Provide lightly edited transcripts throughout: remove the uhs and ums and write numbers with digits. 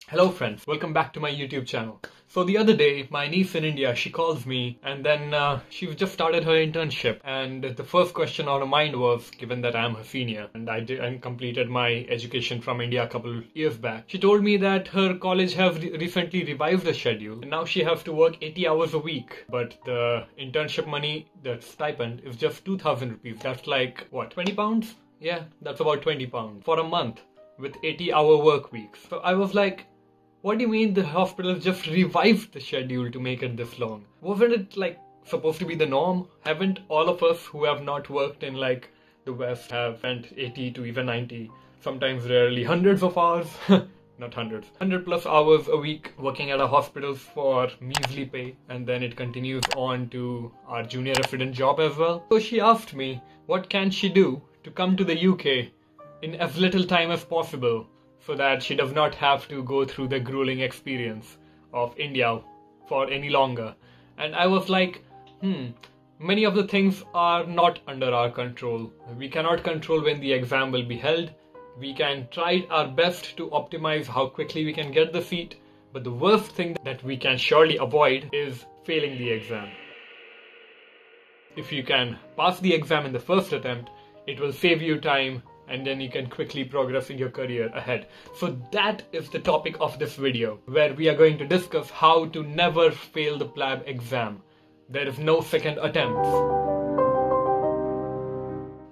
Hello friends, welcome back to my YouTube channel. So the other day, my niece in India, she calls me and then she just started her internship, and the first question on her mind was, given that I'm her senior and I completed my education from India a couple years back, she told me that her college have recently revised the schedule and now she has to work 80 hours a week, but the internship money, the stipend, is just 2,000 rupees. That's like, what, 20 pounds? Yeah, that's about 20 pounds for a month with 80-hour work weeks. So I was like, what do you mean the hospital just revised the schedule to make it this long? Wasn't it like supposed to be the norm? Haven't all of us who have not worked in like the West have spent 80 to even 90, sometimes rarely hundreds of hours, not hundreds, 100 plus hours a week working at a hospital for measly pay, and then it continues on to our junior resident job as well. So she asked me, what can she do to come to the UK in as little time as possible, so that she does not have to go through the grueling experience of India for any longer. And I was like, many of the things are not under our control. We cannot control when the exam will be held. We can try our best to optimize how quickly we can get the seat, but the worst thing that we can surely avoid is failing the exam. If you can pass the exam in the first attempt, it will save you time, and then you can quickly progress in your career ahead. So that is the topic of this video, where we are going to discuss how to never fail the PLAB exam. There is no second attempt.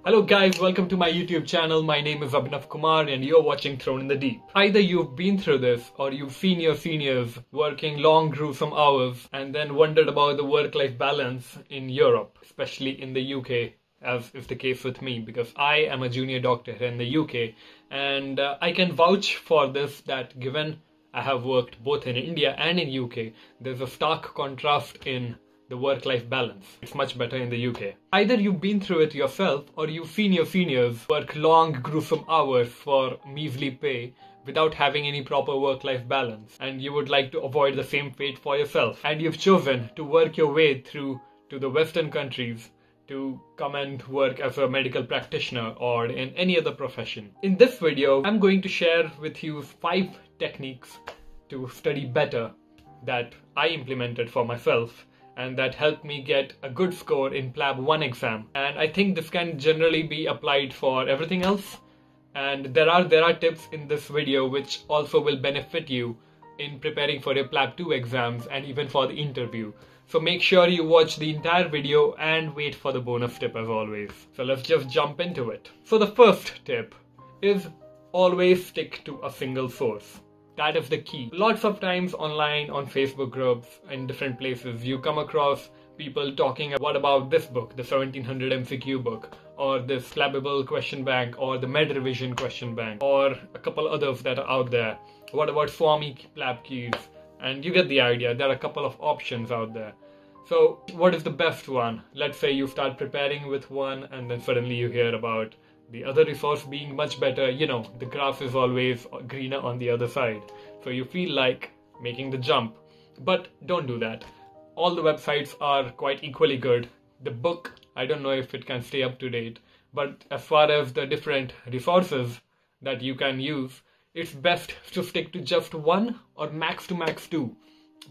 Hello guys, welcome to my YouTube channel. My name is Abhinav Kumar and you're watching Thrown in the Deep. Either you've been through this or you've seen your seniors working long gruesome hours and then wondered about the work-life balance in Europe, especially in the UK, as is the case with me, because I am a junior doctor here in the UK, and I can vouch for this, that given I have worked both in India and in UK, there's a stark contrast in the work-life balance. It's much better in the UK. Either you've been through it yourself or you've seen your seniors work long gruesome hours for measly pay without having any proper work-life balance, and you would like to avoid the same fate for yourself, and you've chosen to work your way through to the Western countries to come and work as a medical practitioner or in any other profession. In this video, I'm going to share with you 5 techniques to study better that I implemented for myself and that helped me get a good score in PLAB 1 exam. And I think this can generally be applied for everything else. And there are tips in this video which also will benefit you in preparing for your PLAB 2 exams and even for the interview. So make sure you watch the entire video and wait for the bonus tip as always. So let's just jump into it. So the first tip is always stick to a single source. That is the key. Lots of times online, on Facebook groups, in different places, you come across people talking what about this book, the 1700 MCQ book, or this Slabbable question bank, or the Med Revision question bank, or a couple others that are out there. What about Swami PLAB keys? And you get the idea. There are a couple of options out there. So what is the best one? Let's say you start preparing with one and then suddenly you hear about the other resource being much better. You know, the grass is always greener on the other side. So you feel like making the jump. But don't do that. All the websites are quite equally good. The book, I don't know if it can stay up to date. But as far as the different resources that you can use, it's best to stick to just one or max to max 2.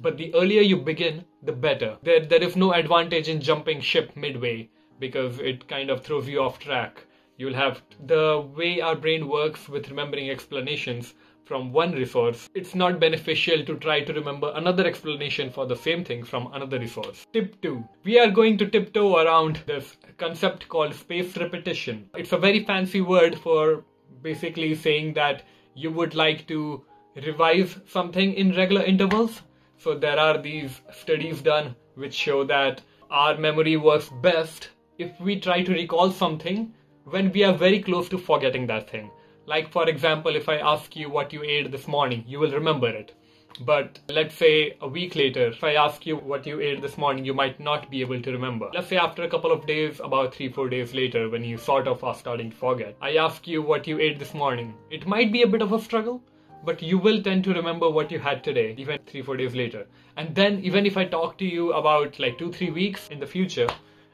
But the earlier you begin, the better. There is no advantage in jumping ship midway because it kind of throws you off track. You'll have the way our brain works with remembering explanations from one resource. It's not beneficial to try to remember another explanation for the same thing from another resource. Tip 2. We are going to tiptoe around this concept called spaced repetition. It's a very fancy word for basically saying that you would like to revise something in regular intervals. So there are these studies done which show that our memory works best if we try to recall something when we are very close to forgetting that thing. Like for example, if I ask you what you ate this morning, you will remember it. But let's say a week later, if I ask you what you ate this morning, you might not be able to remember. Let's say after a couple of days, about 3-4 days later, when you sort of are starting to forget, I ask you what you ate this morning. It might be a bit of a struggle, but you will tend to remember what you had today, even 3-4 days later. And then even if I talk to you about like 2-3 weeks in the future,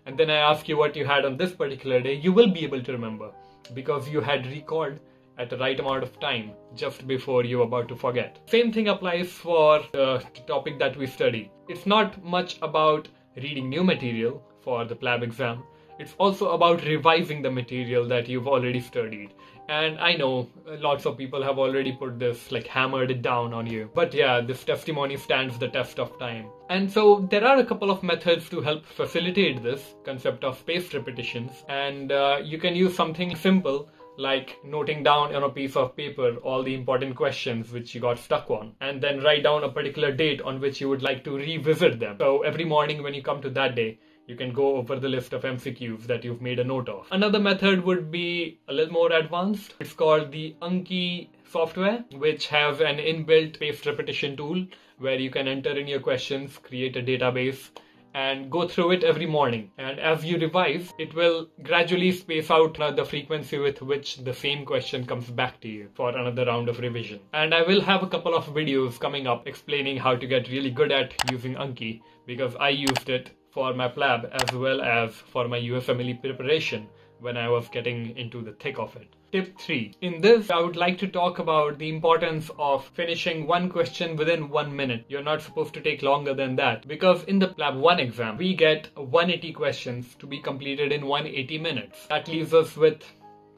and then I ask you what you had on this particular day, you will be able to remember because you had recalled at the right amount of time just before you're about to forget. Same thing applies for the topic that we study. It's not much about reading new material for the PLAB exam. It's also about revising the material that you've already studied. And I know lots of people have already put this, like hammered it down on you. But yeah, this testimony stands the test of time. And so there are a couple of methods to help facilitate this concept of spaced repetitions. And you can use something simple like noting down on a piece of paper all the important questions which you got stuck on, and then write down a particular date on which you would like to revisit them. So every morning when you come to that day, you can go over the list of MCQs that you've made a note of. Another method would be a little more advanced. It's called the Anki software, which has an inbuilt spaced repetition tool where you can enter in your questions, create a database, and go through it every morning. And as you revise, it will gradually space out the frequency with which the same question comes back to you for another round of revision. And I will have a couple of videos coming up explaining how to get really good at using Anki, because I used it for my PLAB as well as for my USMLE preparation when I was getting into the thick of it. Tip 3. In this, I would like to talk about the importance of finishing one question within 1 minute. You're not supposed to take longer than that, because in the PLAB 1 exam, we get 180 questions to be completed in 180 minutes. That leaves us with,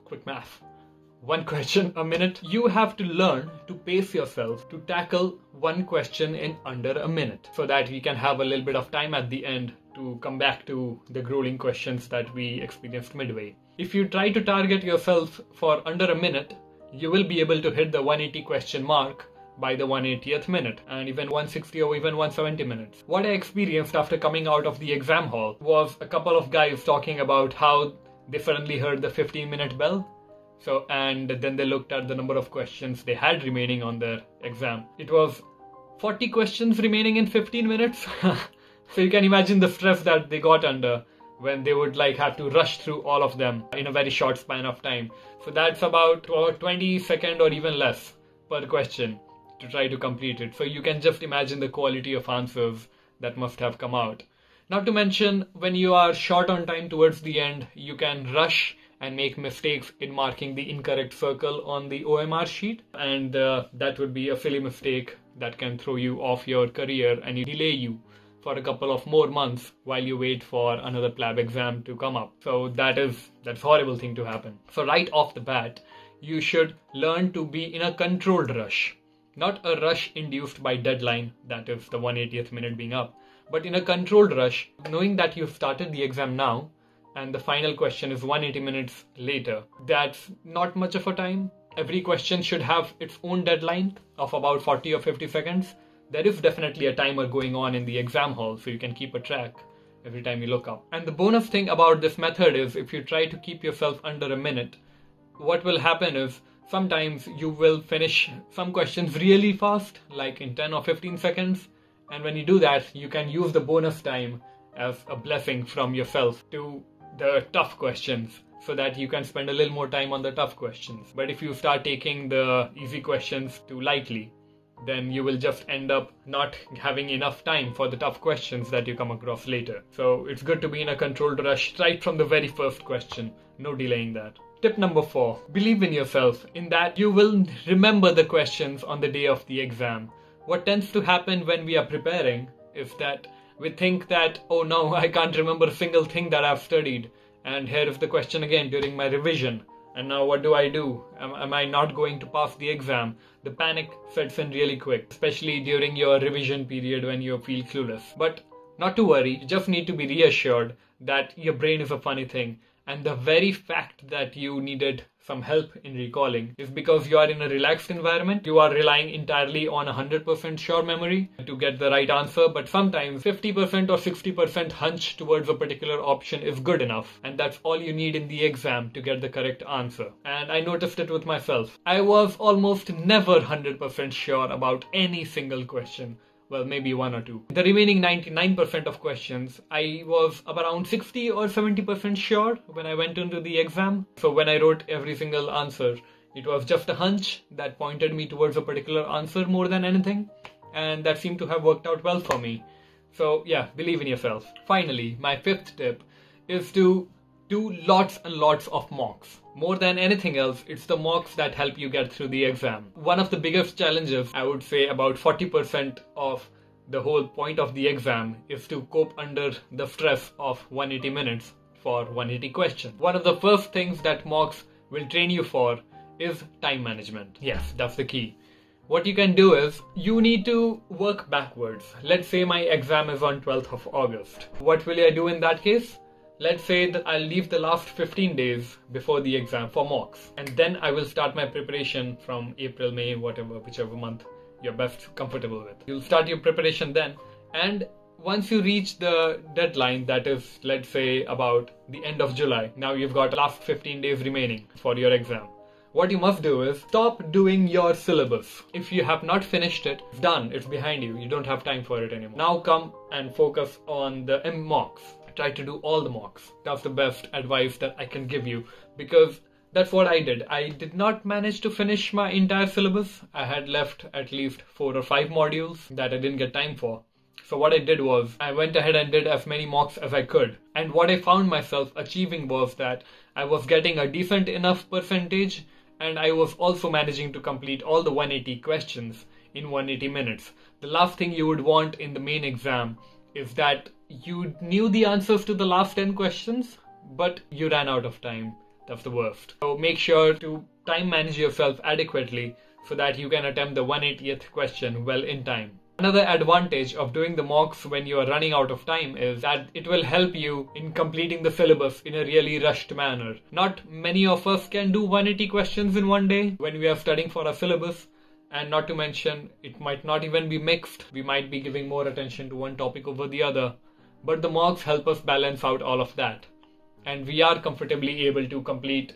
quick math, 1 question a minute. You have to learn to pace yourself to tackle one question in under a minute so that we can have a little bit of time at the end to come back to the grueling questions that we experienced midway. If you try to target yourself for under a minute, you will be able to hit the 180 question mark by the 180th minute, and even 160 or even 170 minutes. What I experienced after coming out of the exam hall was a couple of guys talking about how they suddenly heard the 15-minute bell. And then they looked at the number of questions they had remaining on their exam. It was 40 questions remaining in 15 minutes. So you can imagine the stress that they got under when they would have to rush through all of them in a very short span of time. So that's about 20 seconds or even less per question to try to complete it. So you can just imagine the quality of answers that must have come out. Not to mention, when you are short on time towards the end, you can rush and make mistakes in marking the incorrect circle on the OMR sheet. And that would be a silly mistake that can throw you off your career and delay you for a couple of more months while you wait for another PLAB exam to come up. So that's a horrible thing to happen. So right off the bat, you should learn to be in a controlled rush. Not a rush induced by deadline, that is the 180th minute being up, but in a controlled rush, knowing that you've started the exam now and the final question is 180 minutes later. That's not much of a time. Every question should have its own deadline of about 40 or 50 seconds. There is definitely a timer going on in the exam hall, so you can keep a track every time you look up. And the bonus thing about this method is if you try to keep yourself under a minute, what will happen is sometimes you will finish some questions really fast, like in 10 or 15 seconds. And when you do that, you can use the bonus time as a blessing from yourself to the tough questions, so that you can spend a little more time on the tough questions. But if you start taking the easy questions too lightly, then you will just end up not having enough time for the tough questions that you come across later. So it's good to be in a controlled rush right from the very first question, no delaying that. Tip number 4, believe in yourself, in that you will remember the questions on the day of the exam. What tends to happen when we are preparing is that we think that, oh no, I can't remember a single thing that I've studied, and here is the question again during my revision. And now what do? Am I not going to pass the exam? The panic sets in really quick, especially during your revision period when you feel clueless. But not to worry, you just need to be reassured that your brain is a funny thing. And the very fact that you needed some help in recalling is because you are in a relaxed environment. You are relying entirely on 100% sure memory to get the right answer, but sometimes 50% or 60% hunch towards a particular option is good enough, and that's all you need in the exam to get the correct answer. And I noticed it with myself. I was almost never 100% sure about any single question. Well, maybe one or two. The remaining 99% of questions, I was around 60 or 70% sure when I went into the exam. So when I wrote every single answer, it was just a hunch that pointed me towards a particular answer more than anything. And that seemed to have worked out well for me. So yeah, believe in yourself. Finally, my 5th tip is to do lots and lots of mocks. More than anything else, it's the mocks that help you get through the exam. One of the biggest challenges, I would say about 40% of the whole point of the exam, is to cope under the stress of 180 minutes for 180 questions. One of the first things that mocks will train you for is time management. Yes, that's the key. What you can do is, you need to work backwards. Let's say my exam is on 12th of August. What will I do in that case? Let's say that I'll leave the last 15 days before the exam for mocks. And then I will start my preparation from April, May, whichever month you're best comfortable with. You'll start your preparation then. And once you reach the deadline, that is, let's say about the end of July, now you've got last 15 days remaining for your exam. What you must do is stop doing your syllabus. If you have not finished it, it's done, it's behind you, you don't have time for it anymore. Now come and focus on the mocks. Try to do all the mocks. That's the best advice that I can give you, because that's what I did. I did not manage to finish my entire syllabus. I had left at least 4 or 5 modules that I didn't get time for. So what I did was, I went ahead and did as many mocks as I could. And what I found myself achieving was that I was getting a decent enough percentage, and I was also managing to complete all the 180 questions in 180 minutes. The last thing you would want in the main exam is that you knew the answers to the last 10 questions, but you ran out of time. That's the worst. So make sure to time manage yourself adequately so that you can attempt the 180th question well in time. Another advantage of doing the mocks when you are running out of time is that it will help you in completing the syllabus in a really rushed manner. Not many of us can do 180 questions in one day when we are studying for a syllabus, and not to mention, it might not even be mixed. We might be giving more attention to one topic over the other. But the mocks help us balance out all of that. And we are comfortably able to complete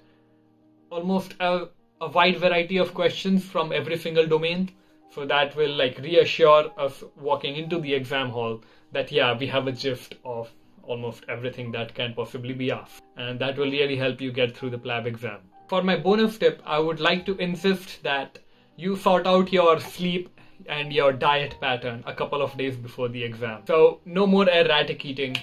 almost a wide variety of questions from every single domain. So that will reassure us walking into the exam hall that yeah, we have a gist of almost everything that can possibly be asked. And that will really help you get through the PLAB exam. For my bonus tip, I would like to insist that you sort out your sleep and your diet pattern a couple of days before the exam. So no more erratic eating.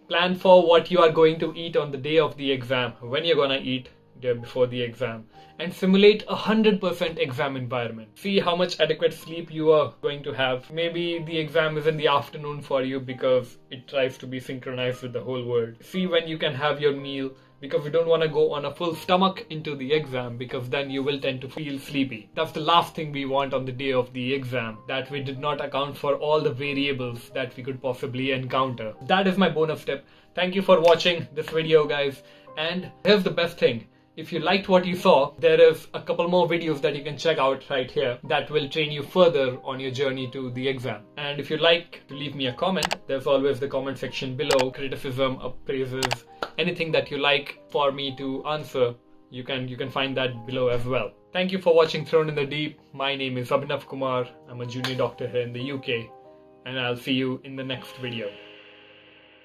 Plan for what you are going to eat on the day of the exam, when you're gonna eat before the exam, and simulate 100% exam environment. See how much adequate sleep you are going to have. Maybe the exam is in the afternoon for you because it tries to be synchronized with the whole world. See when you can have your meal, because we don't want to go on a full stomach into the exam, because then you will tend to feel sleepy. That's the last thing we want on the day of the exam, that we did not account for all the variables that we could possibly encounter. That is my bonus tip. Thank you for watching this video, guys. And here's the best thing. If you liked what you saw, there is a couple more videos that you can check out right here that will train you further on your journey to the exam. And if you'd like to leave me a comment, there's always the comment section below. Criticism, praises, anything that you like for me to answer, you can find that below as well. Thank you for watching Thrown in the Deep. My name is Abhinav Kumar. I'm a junior doctor here in the UK, and I'll see you in the next video.